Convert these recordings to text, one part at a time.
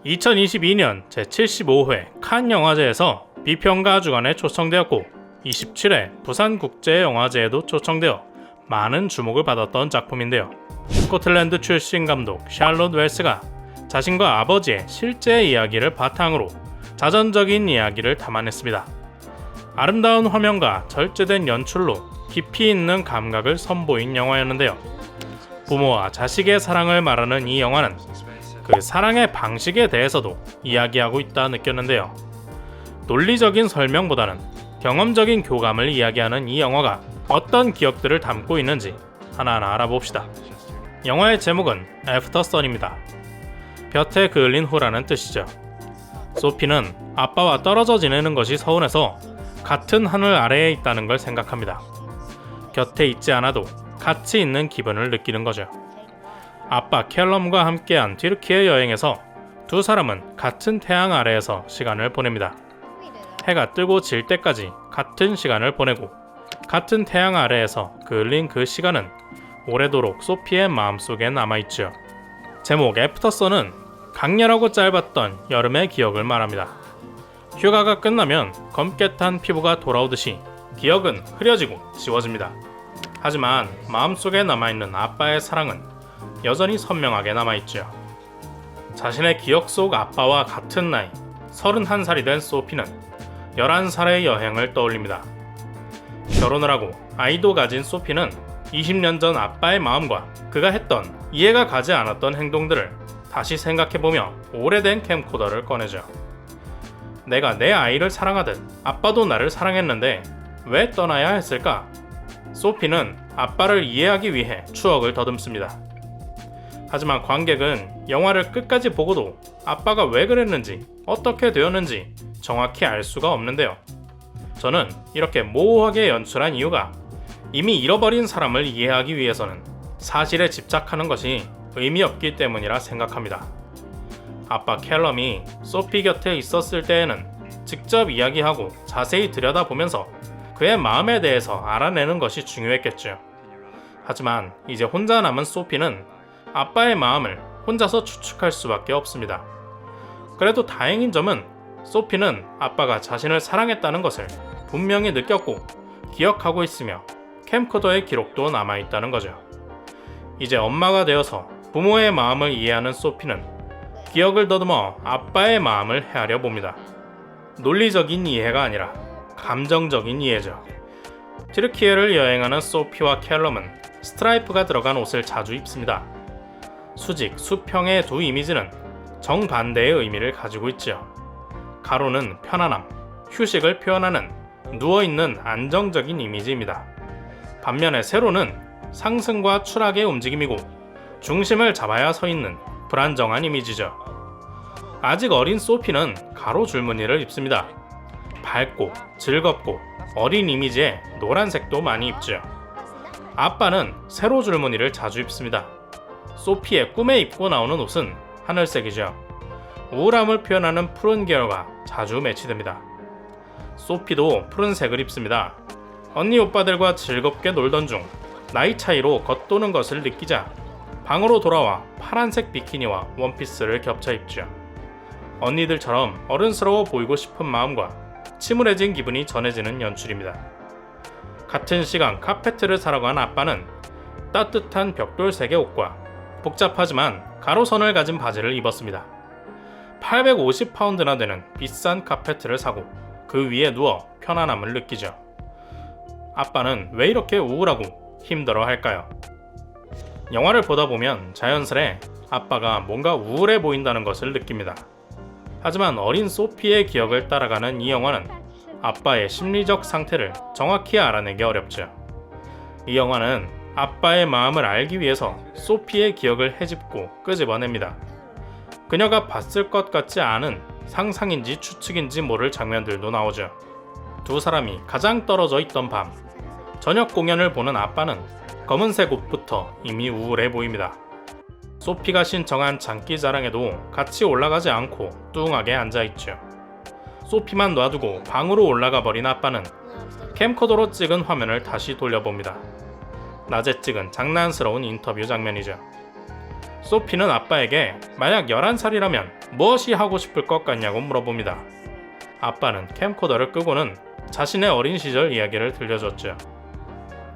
2022년 제75회 칸 영화제에서 비평가 주간에 초청되었고 27회 부산국제영화제에도 초청되어 많은 주목을 받았던 작품인데요. 스코틀랜드 출신 감독 샬롯 웰스가 자신과 아버지의 실제 이야기를 바탕으로 자전적인 이야기를 담아냈습니다. 아름다운 화면과 절제된 연출로 깊이 있는 감각을 선보인 영화였는데요. 부모와 자식의 사랑을 말하는 이 영화는 그 사랑의 방식에 대해서도 이야기하고 있다 느꼈는데요. 논리적인 설명보다는 경험적인 교감을 이야기하는 이 영화가 어떤 기억들을 담고 있는지 하나하나 알아봅시다. 영화의 제목은 애프터 선입니다. 볕에 그을린 후라는 뜻이죠. 소피는 아빠와 떨어져 지내는 것이 서운해서 같은 하늘 아래에 있다는 걸 생각합니다. 곁에 있지 않아도 같이 있는 기분을 느끼는 거죠. 아빠 캘럼과 함께한 튀르키예 여행에서 두 사람은 같은 태양 아래에서 시간을 보냅니다. 해가 뜨고 질 때까지 같은 시간을 보내고 같은 태양 아래에서 그을린 그 시간은 오래도록 소피의 마음속에 남아있죠. 제목 애프터 선은 강렬하고 짧았던 여름의 기억을 말합니다. 휴가가 끝나면 검게 탄 피부가 돌아오듯이 기억은 흐려지고 지워집니다. 하지만 마음속에 남아있는 아빠의 사랑은 여전히 선명하게 남아있죠. 자신의 기억 속 아빠와 같은 나이 31살이 된 소피는 11살의 여행을 떠올립니다. 결혼을 하고 아이도 가진 소피는 20년 전 아빠의 마음과 그가 했던 이해가 가지 않았던 행동들을 다시 생각해보며 오래된 캠코더를 꺼내죠. 내가 내 아이를 사랑하듯 아빠도 나를 사랑했는데 왜 떠나야 했을까? 소피는 아빠를 이해하기 위해 추억을 더듬습니다. 하지만 관객은 영화를 끝까지 보고도 아빠가 왜 그랬는지 어떻게 되었는지 정확히 알 수가 없는데요. 저는 이렇게 모호하게 연출한 이유가 이미 잃어버린 사람을 이해하기 위해서는 사실에 집착하는 것이 의미 없기 때문이라 생각합니다. 아빠 캘럼이 소피 곁에 있었을 때에는 직접 이야기하고 자세히 들여다보면서 그의 마음에 대해서 알아내는 것이 중요했겠죠. 하지만 이제 혼자 남은 소피는 아빠의 마음을 혼자서 추측할 수밖에 없습니다. 그래도 다행인 점은 소피는 아빠가 자신을 사랑했다는 것을 분명히 느꼈고 기억하고 있으며 캠코더의 기록도 남아있다는 거죠. 이제 엄마가 되어서 부모의 마음을 이해하는 소피는 기억을 더듬어 아빠의 마음을 헤아려 봅니다. 논리적인 이해가 아니라 감정적인 이해죠. 튀르키예를 여행하는 소피와 캘럼은 스트라이프가 들어간 옷을 자주 입습니다. 수직, 수평의 두 이미지는 정반대의 의미를 가지고 있죠. 가로는 편안함, 휴식을 표현하는 누워있는 안정적인 이미지입니다. 반면에 세로는 상승과 추락의 움직임이고 중심을 잡아야 서 있는 불안정한 이미지죠. 아직 어린 소피는 가로 줄무늬를 입습니다. 밝고 즐겁고 어린 이미지에 노란색도 많이 입죠. 아빠는 세로 줄무늬를 자주 입습니다. 소피의 꿈에 입고 나오는 옷은 하늘색이죠. 우울함을 표현하는 푸른 계열과 자주 매치됩니다. 소피도 푸른색을 입습니다. 언니 오빠들과 즐겁게 놀던 중 나이 차이로 겉도는 것을 느끼자 방으로 돌아와 파란색 비키니와 원피스를 겹쳐 입죠. 언니들처럼 어른스러워 보이고 싶은 마음과 침울해진 기분이 전해지는 연출입니다. 같은 시간 카페트를 사러 간 아빠는 따뜻한 벽돌색의 옷과 복잡하지만 가로선을 가진 바지를 입었습니다. 850파운드나 되는 비싼 카페트를 사고 그 위에 누워 편안함을 느끼죠. 아빠는 왜 이렇게 우울하고 힘들어 할까요? 영화를 보다 보면 자연스레 아빠가 뭔가 우울해 보인다는 것을 느낍니다. 하지만 어린 소피의 기억을 따라가는 이 영화는 아빠의 심리적 상태를 정확히 알아내기 어렵죠. 이 영화는 아빠의 마음을 알기 위해서 소피의 기억을 헤집고 끄집어냅니다. 그녀가 봤을 것 같지 않은 상상인지 추측인지 모를 장면들도 나오죠. 두 사람이 가장 떨어져 있던 밤, 저녁 공연을 보는 아빠는 검은색 옷부터 이미 우울해 보입니다. 소피가 신청한 장기자랑에도 같이 올라가지 않고 뚱하게 앉아있죠. 소피만 놔두고 방으로 올라가 버린 아빠는 캠코더로 찍은 화면을 다시 돌려봅니다. 낮에 찍은 장난스러운 인터뷰 장면이죠. 소피는 아빠에게 만약 11살이라면 무엇이 하고 싶을 것 같냐고 물어봅니다. 아빠는 캠코더를 끄고는 자신의 어린 시절 이야기를 들려줬죠.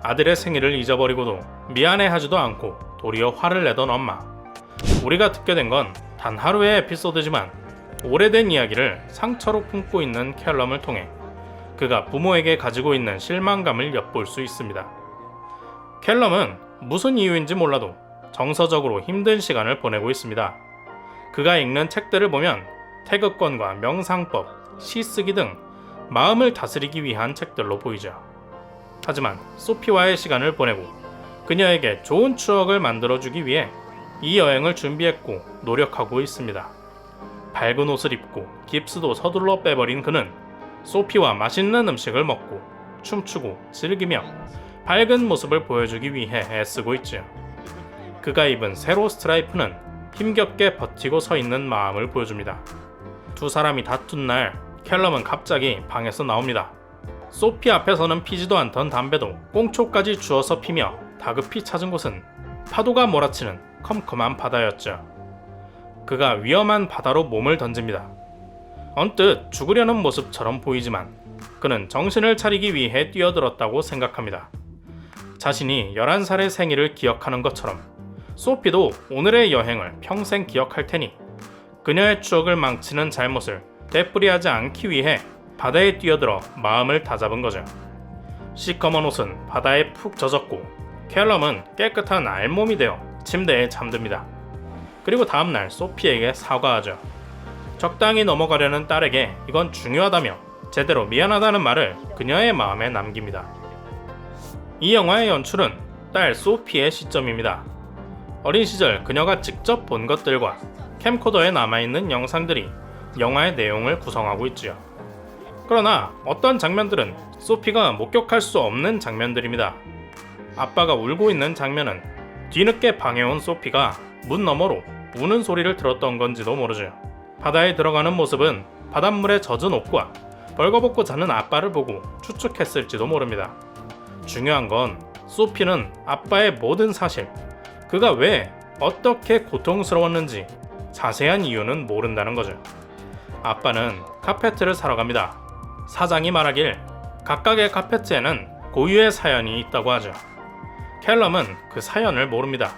아들의 생일을 잊어버리고도 미안해하지도 않고 도리어 화를 내던 엄마. 우리가 듣게 된 건 단 하루의 에피소드지만 오래된 이야기를 상처로 품고 있는 캘럼을 통해 그가 부모에게 가지고 있는 실망감을 엿볼 수 있습니다. 캘럼은 무슨 이유인지 몰라도 정서적으로 힘든 시간을 보내고 있습니다. 그가 읽는 책들을 보면 태극권과 명상법, 시쓰기 등 마음을 다스리기 위한 책들로 보이죠. 하지만 소피와의 시간을 보내고 그녀에게 좋은 추억을 만들어주기 위해 이 여행을 준비했고 노력하고 있습니다. 밝은 옷을 입고 깁스도 서둘러 빼버린 그는 소피와 맛있는 음식을 먹고 춤추고 즐기며 밝은 모습을 보여주기 위해 애쓰고 있죠. 그가 입은 세로 스트라이프는 힘겹게 버티고 서 있는 마음을 보여줍니다. 두 사람이 다툰 날 캘럼은 갑자기 방에서 나옵니다. 소피 앞에서는 피지도 않던 담배도 꽁초까지 주워서 피며 다급히 찾은 곳은 파도가 몰아치는 컴컴한 바다였죠. 그가 위험한 바다로 몸을 던집니다. 언뜻 죽으려는 모습처럼 보이지만 그는 정신을 차리기 위해 뛰어들었다고 생각합니다. 자신이 11살의 생일을 기억하는 것처럼 소피도 오늘의 여행을 평생 기억할 테니 그녀의 추억을 망치는 잘못을 되풀이하지 않기 위해 바다에 뛰어들어 마음을 다잡은 거죠. 시커먼 옷은 바다에 푹 젖었고 캘럼은 깨끗한 알몸이 되어 침대에 잠듭니다. 그리고 다음날 소피에게 사과하죠. 적당히 넘어가려는 딸에게 이건 중요하다며 제대로 미안하다는 말을 그녀의 마음에 남깁니다. 이 영화의 연출은 딸 소피의 시점입니다. 어린 시절 그녀가 직접 본 것들과 캠코더에 남아있는 영상들이 영화의 내용을 구성하고 있지요. 그러나 어떤 장면들은 소피가 목격할 수 없는 장면들입니다. 아빠가 울고 있는 장면은 뒤늦게 방해온 소피가 문 너머로 우는 소리를 들었던 건지도 모르죠. 바다에 들어가는 모습은 바닷물에 젖은 옷과 벌거벗고 자는 아빠를 보고 추측했을지도 모릅니다. 중요한 건 소피는 아빠의 모든 사실, 그가 왜 어떻게 고통스러웠는지 자세한 이유는 모른다는 거죠. 아빠는 카페트를 사러 갑니다. 사장이 말하길 각각의 카페트에는 고유의 사연이 있다고 하죠. 캘럼은 그 사연을 모릅니다.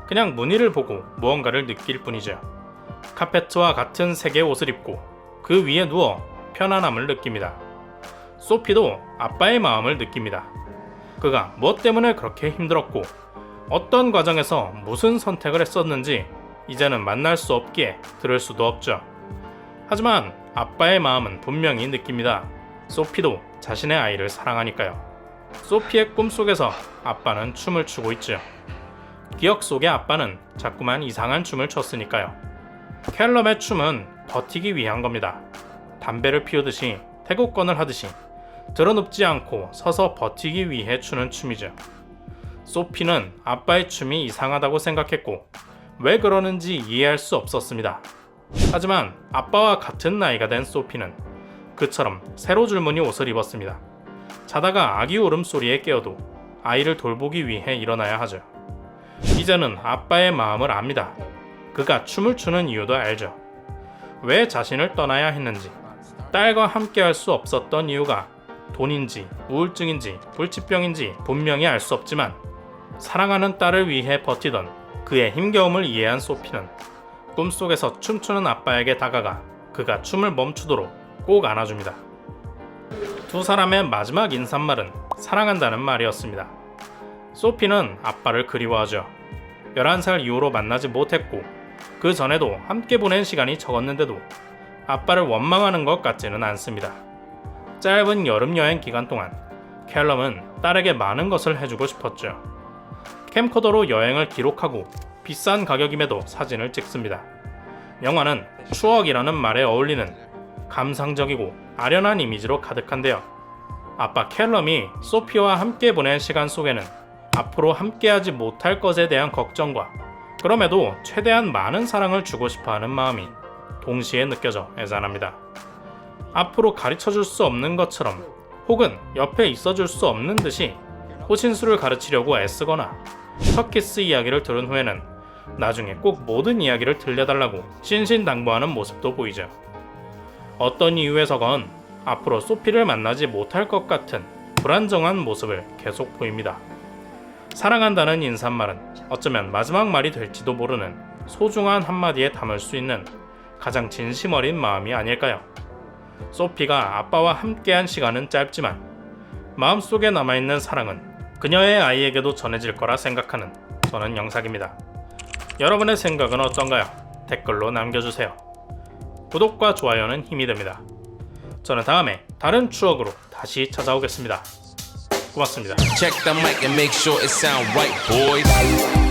그냥 무늬를 보고 무언가를 느낄 뿐이죠. 카페트와 같은 색의 옷을 입고 그 위에 누워 편안함을 느낍니다. 소피도 아빠의 마음을 느낍니다. 그가 무엇 때문에 그렇게 힘들었고 어떤 과정에서 무슨 선택을 했었는지 이제는 만날 수 없기에 들을 수도 없죠. 하지만 아빠의 마음은 분명히 느낍니다. 소피도 자신의 아이를 사랑하니까요. 소피의 꿈속에서 아빠는 춤을 추고 있죠. 기억 속의 아빠는 자꾸만 이상한 춤을 췄으니까요. 캘럼의 춤은 버티기 위한 겁니다. 담배를 피우듯이 태국권을 하듯이 드러눕지 않고 서서 버티기 위해 추는 춤이죠. 소피는 아빠의 춤이 이상하다고 생각했고 왜 그러는지 이해할 수 없었습니다. 하지만 아빠와 같은 나이가 된 소피는 그처럼 세로 줄무늬 옷을 입었습니다. 자다가 아기 울음소리에 깨어도 아이를 돌보기 위해 일어나야 하죠. 이제는 아빠의 마음을 압니다. 그가 춤을 추는 이유도 알죠. 왜 자신을 떠나야 했는지, 딸과 함께 할 수 없었던 이유가 돈인지 우울증인지 불치병인지 분명히 알 수 없지만 사랑하는 딸을 위해 버티던 그의 힘겨움을 이해한 소피는 꿈속에서 춤추는 아빠에게 다가가 그가 춤을 멈추도록 꼭 안아줍니다. 두 사람의 마지막 인사말은 사랑한다는 말이었습니다. 소피는 아빠를 그리워하죠. 11살 이후로 만나지 못했고 그 전에도 함께 보낸 시간이 적었는데도 아빠를 원망하는 것 같지는 않습니다. 짧은 여름 여행 기간 동안 캘럼은 딸에게 많은 것을 해주고 싶었죠. 캠코더로 여행을 기록하고 비싼 가격임에도 사진을 찍습니다. 영화는 추억이라는 말에 어울리는 감상적이고 아련한 이미지로 가득한데요. 아빠 캘럼이 소피와 함께 보낸 시간 속에는 앞으로 함께하지 못할 것에 대한 걱정과 그럼에도 최대한 많은 사랑을 주고 싶어하는 마음이 동시에 느껴져 애잔합니다. 앞으로 가르쳐줄 수 없는 것처럼 혹은 옆에 있어줄 수 없는 듯이 호신술을 가르치려고 애쓰거나 첫 키스 이야기를 들은 후에는 나중에 꼭 모든 이야기를 들려달라고 신신당부하는 모습도 보이죠. 어떤 이유에서건 앞으로 소피를 만나지 못할 것 같은 불안정한 모습을 계속 보입니다. 사랑한다는 인사말은 어쩌면 마지막 말이 될지도 모르는 소중한 한마디에 담을 수 있는 가장 진심 어린 마음이 아닐까요? 소피가 아빠와 함께한 시간은 짧지만 마음속에 남아있는 사랑은 그녀의 아이에게도 전해질 거라 생각하는 저는 영삭입니다. 여러분의 생각은 어떤가요? 댓글로 남겨주세요. 구독과 좋아요는 힘이 됩니다. 저는 다음에 다른 추억으로 다시 찾아오겠습니다. 고맙습니다. Check the mic and make sure it sound right, boys.